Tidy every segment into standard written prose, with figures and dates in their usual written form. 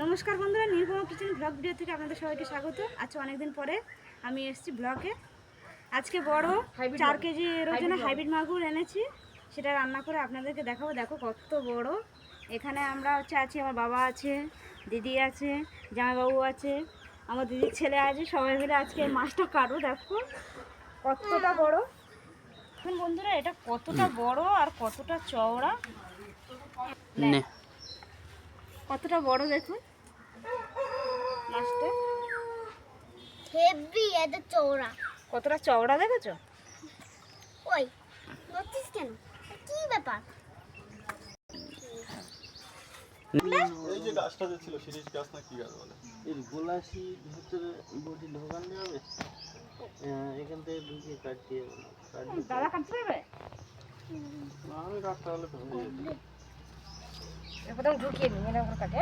নমস্কার বন্ধুরা, Nirbhaya kitchen blog video থেকে আপনাদের সবাইকে স্বাগত। আজকে অনেকদিন পরে আমি এসেছি ব্লগে। আজকে বড় 4 কেজি ওজনের হাইব্রিড মাগুর এনেছি, সেটা রান্না করে আপনাদেরকে দেখাবো। দেখো কত বড়। এখানে আমরা আছি, আমার বাবা আছে, দিদি আছে, জামাইবাবু আছে, আমার দিদির ছেলে আছে, সবাই মিলে আজকে মাছটা কাটবো। দেখো কতটা বড়। এখন বন্ধুরা এটা কতটা বড় আর কতটা চওড়া, কতটা বড় দেখুন মাছটা। হেভি এত চওড়া। কতটা চওড়া দেখেছো? ওই নড়ছিস কেন? কি ব্যাপার? এই যে গাছটা যে ছিল শিরিষ গাছ না কি গাছ বলে, এর গোলাশি ভিতরে বডি ঢোকানো যাবে, এখান থেকে ঢুকিয়ে কাটিয়ে দাদা কাটতে পারবে? আমি কাটতে হলে তো হয়ে যেত। প্রথম ঢুকিয়ে নিই, এরকম করে কাটে।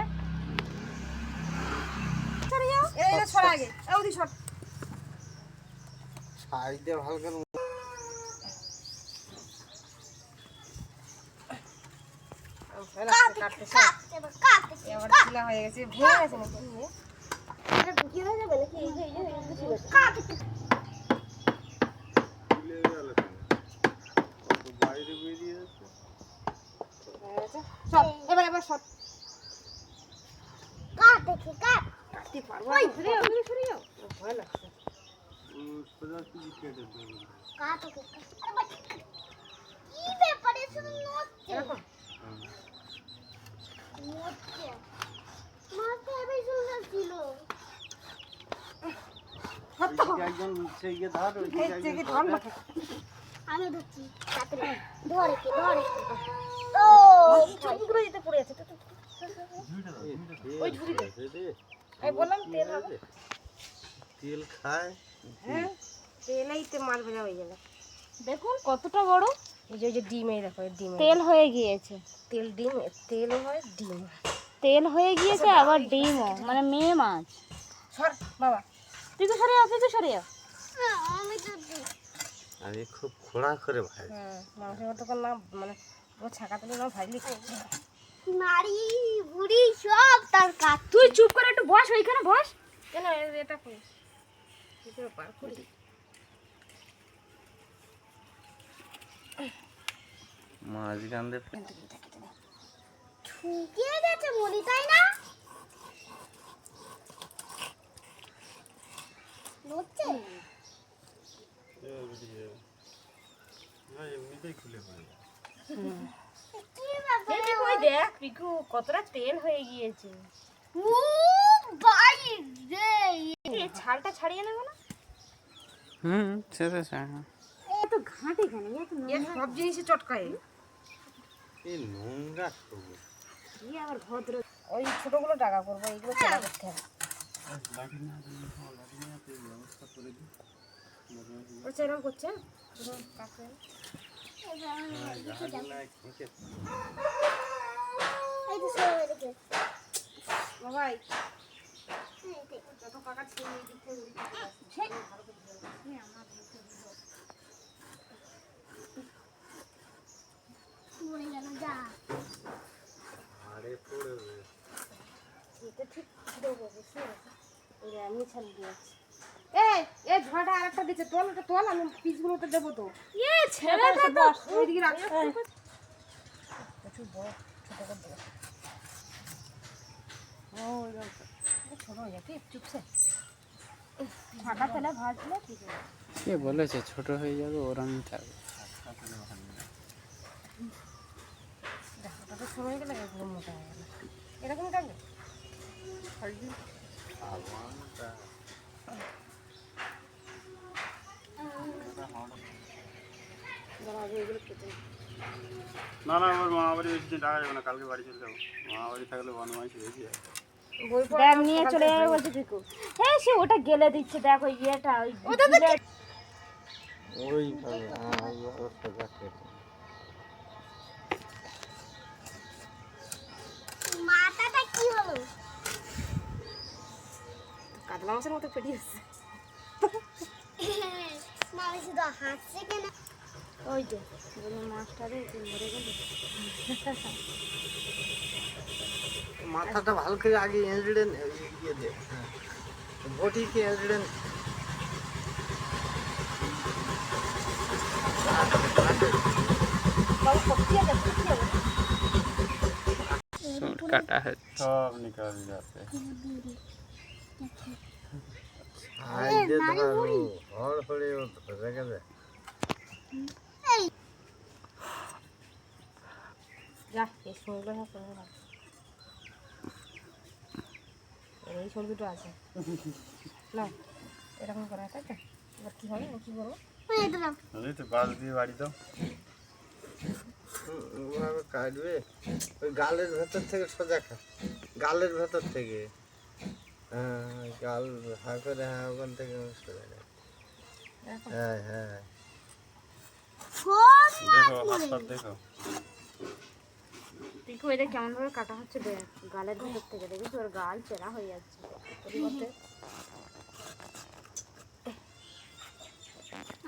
সরে যাও, এই সর আগে, ওদি সর। সাইডে হালকা হয়ে গেছে, ভেঙে গেছে নাকি? এটা ঢুকিয়ে হয়ে যাবে নাকি? এই যে তুলে গেলে তো কত বাইরে বেরিয়ে আছে। সর, এবার সর। কাট দেখি কাট। কাটতে পারবো না। সরে যাও, ভয় লাগছে। সোজা কি কেটে দেবে। কাট ওকে কাট। আরে ভাই কি ব্যাপার? এসব নড়ছে। এরকম নড়ছে। মাথা এবার সুন্দর ছিল। একজন সেই গিয়ে ধর, ওই দিকে এই যে কি একজন ধর না। আমি ধরছি। তাড়াতাড়ি ধরে কি ধরে কি। ও ছবিগুলো যেতে পড়ে আছে। ওই ঝুড়ি দে। আমি বললাম তেল হবে। তেল খায়। হ্যাঁ, তেলেইতে মাছ ভাজা হয়ে যাবে। দেখুন কতটা বড়। এই যে ডিম, এই দেখো ডিম, তেল হয়ে গিয়েছে, তেল ডিম, তেলও হয় ডিম। তেল হয়ে গিয়েছে আবার ডিমও, মানে মেয়ে মাছ। সর বাবা, তুই তো সরে যাও, তুই তো সরে যাও। আমি তো আমি খুব খোঁড়া করে ভাই। মাংসের মতো করে না, মানে ও ছাকা তুলে না ভাজলি। নারী বুড়ি সব তার কাট। তুই চুপ করে একটু বস, ওইখানে বস। কেন এটা করিস? পার করি। মাছ গান্ধে ঠুকে গেছে মনি, তাই না? নড়ছে। এমনিতেই খুলে পড়ে যায়। কি ব্যাপার? এই দেখ, ওই দেখ পিকু কতটা তেল হয়ে গিয়েছে। ও ভাই রে, এই ছালটা ছাড়িয়ে নেবো না? সেটা এত ঘাটে কেন? এর সব জিনিসে চটকায়। এই নোংরা সবুজ। কি আবার ভদ্র। ওই ছোটগুলো টাকা করবো, এইগুলো চেনা করতে হবে। ও সেরকম করছে কাছে। এই তো সরে এদিকে। বাবাই যত কাকা ছিল এই দিক থেকে ওই দিকে আসছে। মরে গেল যা। আরে পড়বে। এটা ঠিক দেবো, বুঝতে পেরেছি। ওই এমনি ছাল দিয়েছি। এই ঝড়টা আরেকটা দিচ্ছে, তোল ওটা তোল, আমি পিসগুলো তো দেবো তো। ছেড়ে দে তো, ওইদিকে রাখ। প্রচুর বড়, ছোট করে দেবো। ছোট হয়ে যাবে চুপসে। ঢাকা তেলে ভাজলে ঠিক আছে। কে বলেছে ছোট হয়ে যাবে? ওরমই থাকবে। দেখো ওটা তো সময় গেলে এগুলো মোটা হয়ে গেল। এরকমই থাকবে। না না, আমার মামা বাড়ি বেশি দিন টাকা যাবে না, কালকে বাড়ি চলে যাবো। মামা বাড়ি থাকলে বনমাইশি বেশি হয়। ব্যাগ নিয়ে চলে যাবে বলছে পিকু। হ্যাঁ, সে ওটা গেলে দিচ্ছে। দেখো ইয়েটা ওই ওইভাবে সোজা কেটে মাথাটা কি হলো? কাতলা মাছের মতো পেটি হচ্ছে। মামি শুধু হাসছে কেন? ওই যে মাছটা রে মরে গেল। মাথাটা ভালো করে আগে এঁচড়ে ইয়ে দে, হ্যাঁ বটিকে এঁচড়ে সুর কাটা হচ্ছে। সব নিকাল যাতে আইডে ধরো হড় হড়ে ধরে গেছে। যা এই সরগুলো সব করে রাখ। এই সর দুটো আছে না এরকম করা তাই তো। এবার কী হবে কী করবো? এই দাও এই তো বাস দিয়ে বাড়ি দাও। ওভাবে কাটবে ওই গালের ভেতর থেকে সোজা খা, গালের ভেতর থেকে, হ্যাঁ গাল হা করে, হ্যাঁ ওখান থেকে সোজা খা। হ্যাঁ হ্যাঁ ফোন দেখো হাত পা দেখো। পিকু এটা কেমন ভাবে কাটা হচ্ছে দেখ, গালের ভিতর থেকে দেখিস ওর গাল চেরা হয়ে যাচ্ছে। পরিবর্তে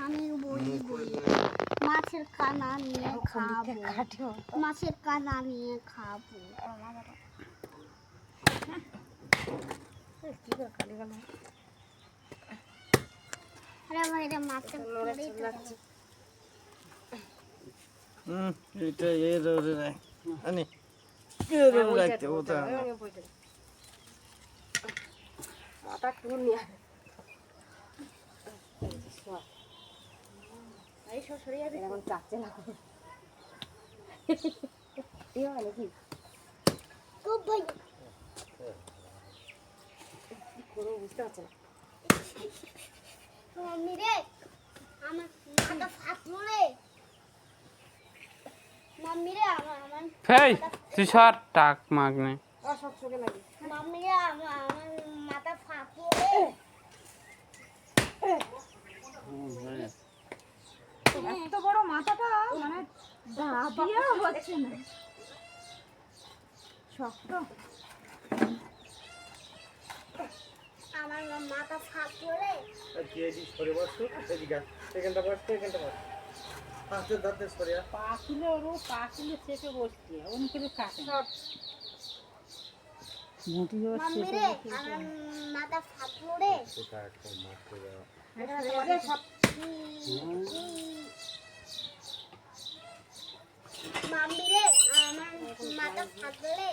আমি বলবো মাছের কানা নিয়ে খাবো, মাছের কানা নিয়ে খাবো। কী করে কালি গেল? আরে ভাই এটা মাছের পরেই তো লাগছে এটা এর ওরে রাখ আনি এর ওরে রাখতে ওটা মাথা টুল নিয়ে এই সব সরে যাবে। এখন চাচ্ছে না কি হয় নাকি খুব ভাই কী করবো বুঝতে পারছে না। মাম্মি রে আমার মাথা ফাটলো রে, মাম্মি রে আমার হেই তুই সর টাক মাগনে। আর সব চোখে লাগে মাম্মি রে আমার মাথা ফাটলো রে। এত বড় মাথাটা মানে দাবিয়ে হচ্ছে না, শক্ত। আমার মাথা ফাটলো রে। কেজি সরে বসো এদিকে এখানটা বস এখানটা বস পাঁচের দাঁতে সরে পাখিলে ওর পাখিলে চেপে বসছে অমনি করে কাটে মুটি মাম্মি রে আমার মাথা ফাটলো রে। কোথা একটা মারতে যাওয়া মাম্মি রে আমার মাথা ফাটলো রে।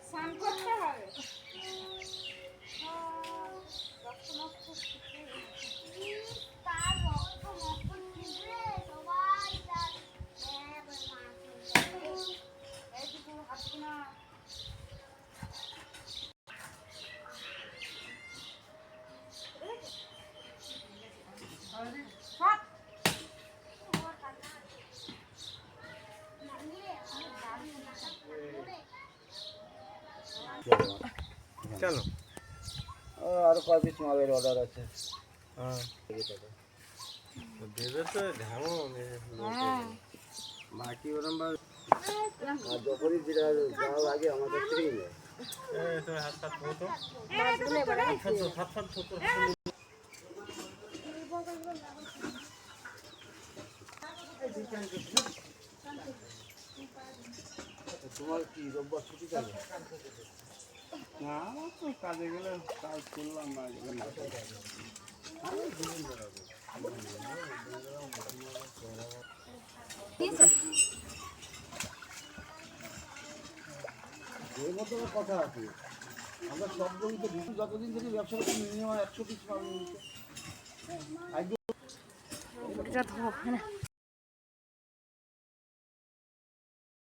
স্নান করতে হবে। তার রক্ত মক্ত ছিঁড়ে সবাই তার এইটুকু হাঁটছি না। কেন আরো কয় পিস মালের অর্ডার আছে? হ্যাঁ দেবে তো ঢামো বাকি ওরম আর যখনই যেটা যাওয়া লাগে আমাদের থেকেই নেয়। তুমি হাত পা ধুতো। তোমার কি রোববার ছুটি থাকবে? না আমার তো কাজে গেলে কাজ করলাম না গেলে না। এর মধ্যে আমার কথা আছে, আমরা সব জমিতে বিদ্যুৎ যতদিন থেকে ব্যবসা করছি মিনিমাম 100 পিস মাল নিতে। মুটিটা ধোবো না